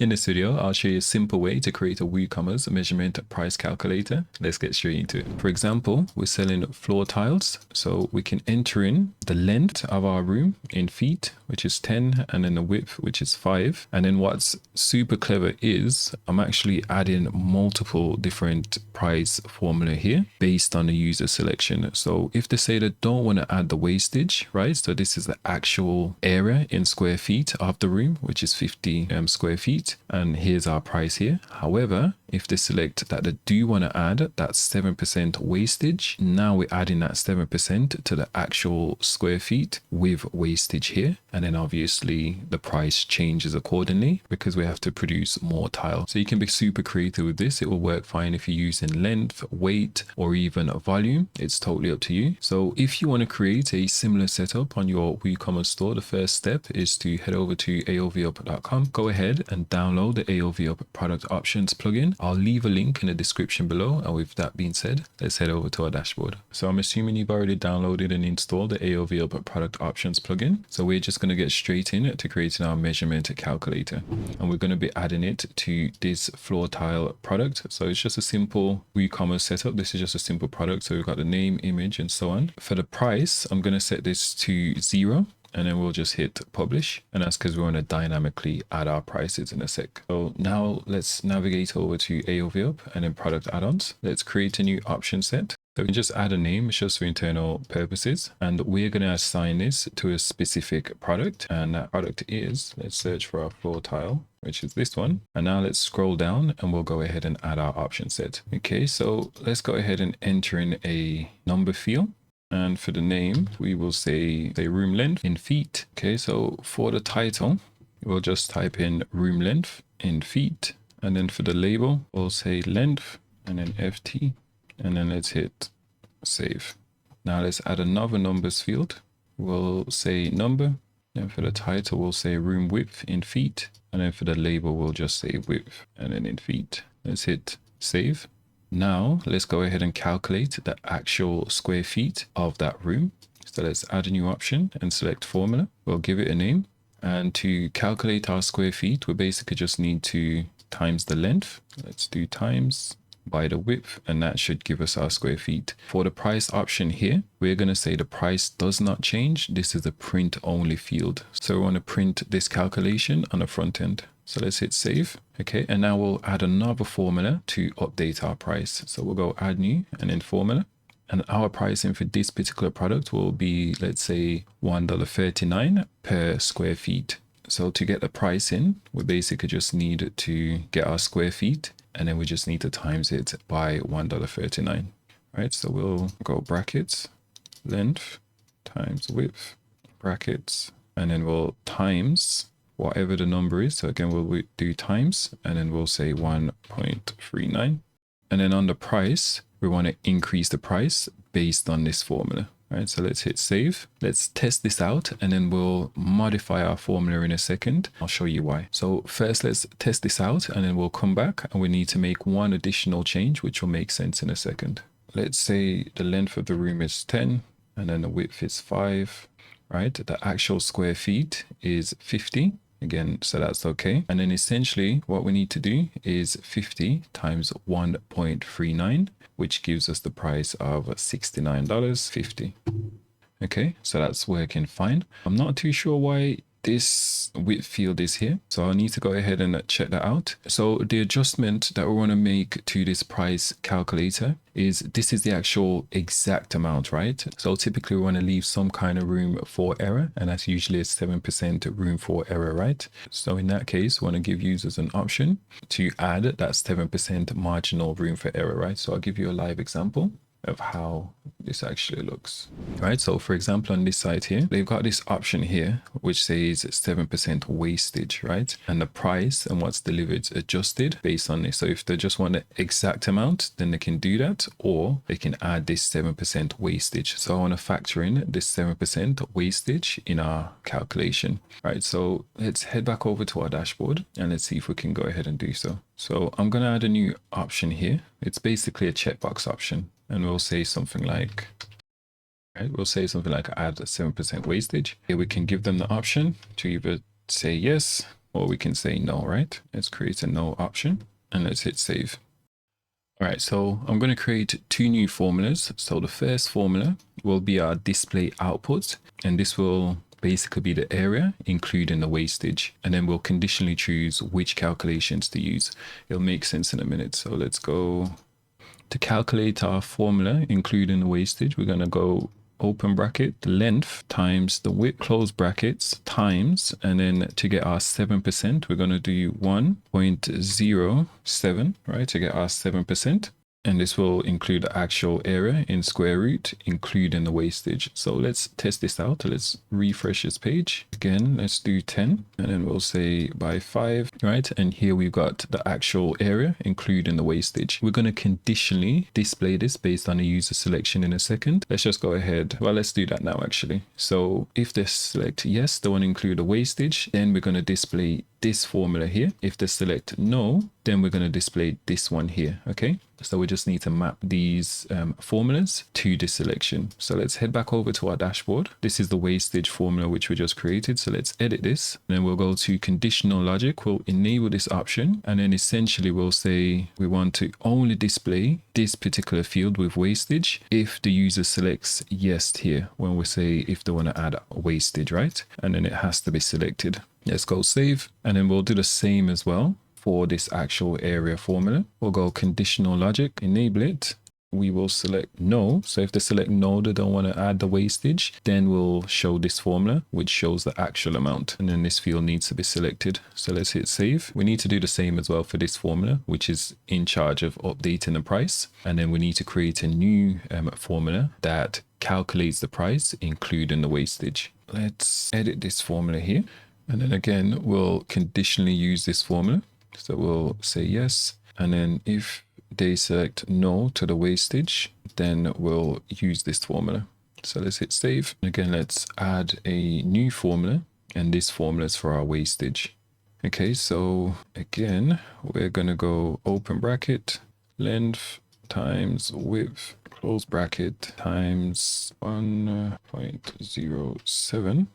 In this video, I'll show you a simple way to create a WooCommerce measurement price calculator. Let's get straight into it. For example, we're selling floor tiles. So we can enter in the length of our room in feet, which is 10, and then the width, which is 5. And then what's super clever is I'm actually adding multiple different price formula here based on the user selection. So if they say they don't want to add the wastage, right? So this is the actual area in square feet of the room, which is 50 square feet. And here's our price here. However, if they select that they do want to add that 7% wastage, now we're adding that 7% to the actual square feet with wastage here. And then obviously the price changes accordingly because we have to produce more tile. So you can be super creative with this. It will work fine if you're using length, weight, or even volume. It's totally up to you. So if you want to create a similar setup on your WooCommerce store, the first step is to head over to aovup.com. Go ahead and download the AOVUp product options plugin. I'll leave a link in the description below. And with that being said, let's head over to our dashboard. So I'm assuming you've already downloaded and installed the AOVUp product options plugin. So we're just going to get straight in to creating our measurement calculator. And we're going to be adding it to this floor tile product. So it's just a simple WooCommerce setup. This is just a simple product. So we've got the name, image, and so on. For the price, I'm going to set this to 0. And then we'll just hit publish. And that's because we want to dynamically add our prices in a sec. So now let's navigate over to AOVUp and then product add-ons. Let's create a new option set. So we can just add a name, it's just for internal purposes. And we're going to assign this to a specific product. And that product is, let's search for our floor tile, which is this one. And now let's scroll down and we'll go ahead and add our option set. Okay, so let's go ahead and enter in a number field. And for the name, we will say room length in feet. Okay, so for the title, we'll just type in room length in feet. And then for the label, we'll say length and then FT. And then let's hit save. Now let's add another numbers field. We'll say number. And for the title, we'll say room width in feet. And then for the label, we'll just say width and then in feet. Let's hit save. Now let's go ahead and calculate the actual square feet of that room. So let's add a new option and select formula. We'll give it a name. And to calculate our square feet, we basically just need to times the length. Let's do times by the width, and that should give us our square feet. For the price option here, we're going to say the price does not change. This is a print only field. So we want to print this calculation on the front end. So let's hit save. Okay, and now we'll add another formula to update our price. So we'll go add new and then formula. And our pricing for this particular product will be, let's say, $1.39 per square feet. So to get the price in, we basically just need to get our square feet, and then we just need to times it by $1.39. Right, so we'll go brackets, length times width, brackets, and then we'll times whatever the number is. So again, we'll do times, and then we'll say 1.39. And then on the price, we want to increase the price based on this formula. Right, so let's hit save. Let's test this out, and then we'll modify our formula in a second. I'll show you why. So first, let's test this out, and then we'll come back, and we need to make one additional change, which will make sense in a second. Let's say the length of the room is 10, and then the width is 5, right? The actual square feet is 50. Again, so that's okay. And then essentially what we need to do is 50 times 1.39, which gives us the price of $69.50. Okay, so that's working fine. I'm not too sure why this width field is here, so I'll need to go ahead and check that out. So the adjustment that we want to make to this price calculator is this is the actual exact amount, right? So typically we want to leave some kind of room for error, and that's usually a 7% room for error, right? So in that case, we want to give users an option to add that 7% marginal room for error, right? So I'll give you a live example of how this actually looks. Right, so for example on this site here, they've got this option here which says 7% wastage, right? And the price and what's delivered is adjusted based on this. So if they just want the exact amount, then they can do that, or they can add this 7% wastage. So I want to factor in this 7% wastage in our calculation. Right, so let's head back over to our dashboard and let's see if we can go ahead and do so. So I'm going to add a new option here. It's basically a checkbox option. And we'll say something like, right, we'll say something like add a 7% wastage. Here we can give them the option to either say yes, or we can say no, right? Let's create a no option and let's hit save. All right, so I'm going to create two new formulas. So the first formula will be our display output, and this will basically be the area, including the wastage. And then we'll conditionally choose which calculations to use. It'll make sense in a minute. So let's go to calculate our formula, including the wastage. We're going to go open bracket, the length times the width, close brackets, times, and then to get our 7%, we're going to do 1.07, right, to get our 7%. And this will include the actual area in square root, including the wastage. So let's test this out. Let's refresh this page. Again, let's do 10, and then we'll say by 5, right? And here we've got the actual area, including the wastage. We're going to conditionally display this based on the user selection in a second. Let's just go ahead. Well, let's do that now, actually. So if they select yes, they want to include the wastage, then we're going to display this formula here. If they select no, then we're going to display this one here. Okay, so we just need to map these formulas to this selection. So let's head back over to our dashboard. This is the wastage formula which we just created. So let's edit this, and then we'll go to conditional logic. We'll enable this option, and then essentially we'll say we want to only display this particular field with wastage if the user selects yes here, when we say if they want to add wastage, right? And then it has to be selected. Let's go save, and then we'll do the same as well for this actual area formula. We'll go conditional logic, enable it. We will select no. So if they select no, they don't want to add the wastage, then we'll show this formula, which shows the actual amount. And then this field needs to be selected. So let's hit save. We need to do the same as well for this formula, which is in charge of updating the price. And then we need to create a new formula that calculates the price, including the wastage. Let's edit this formula here. And then again, we'll conditionally use this formula. So we'll say yes. And then if they select no to the wastage, then we'll use this formula. So let's hit save. Again, let's add a new formula. And this formula is for our wastage. Okay, so again, we're going to go open bracket, length times width, close bracket times 1.07.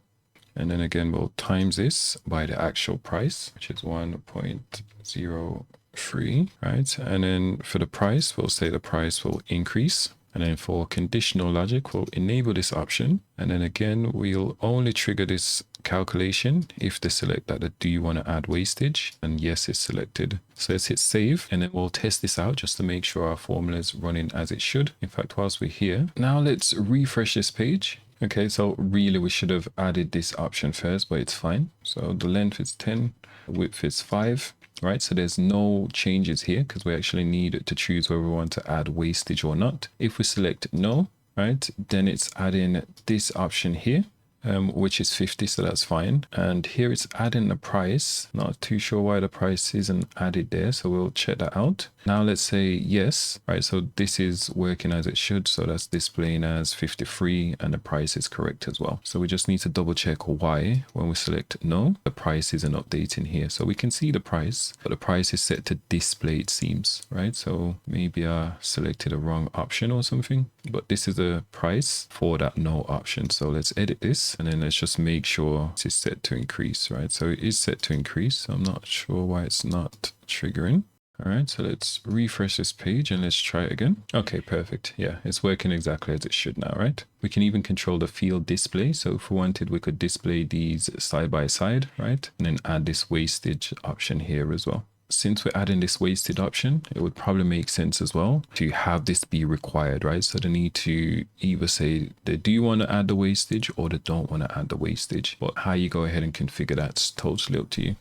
And then again, we'll times this by the actual price, which is 1.03, right? And then for the price, we'll say the price will increase. And then for conditional logic, we'll enable this option. And then again, we'll only trigger this calculation if they select that they do want to add wastage, and yes is selected. So let's hit save, and then we'll test this out just to make sure our formula is running as it should. In fact, whilst we're here, now let's refresh this page. Okay, so really we should have added this option first, but it's fine. So the length is 10, width is 5, right? So there's no changes here because we actually need to choose whether we want to add wastage or not. If we select no, right, then it's adding this option here, which is 50, so that's fine. And here it's adding the price. Not too sure why the price isn't added there, so we'll check that out. Now let's say yes, right? So this is working as it should, so that's displaying as 53 and the price is correct as well. So we just need to double check why when we select no, the price isn't updating here. So we can see the price, but the price is set to display, it seems, right? So maybe I selected a wrong option or something, but this is the price for that no option. So let's edit this, and then let's just make sure this is set to increase, right? So it is set to increase. I'm not sure why it's not triggering. All right, so let's refresh this page and let's try it again. Okay, perfect. Yeah, it's working exactly as it should now, right? We can even control the field display. So if we wanted, we could display these side by side, right? And then add this wastage option here as well. Since we're adding this wasted option, it would probably make sense as well to have this be required, right? So they need to either say they do want to add the wastage or they don't want to add the wastage. But how you go ahead and configure that's totally up to you.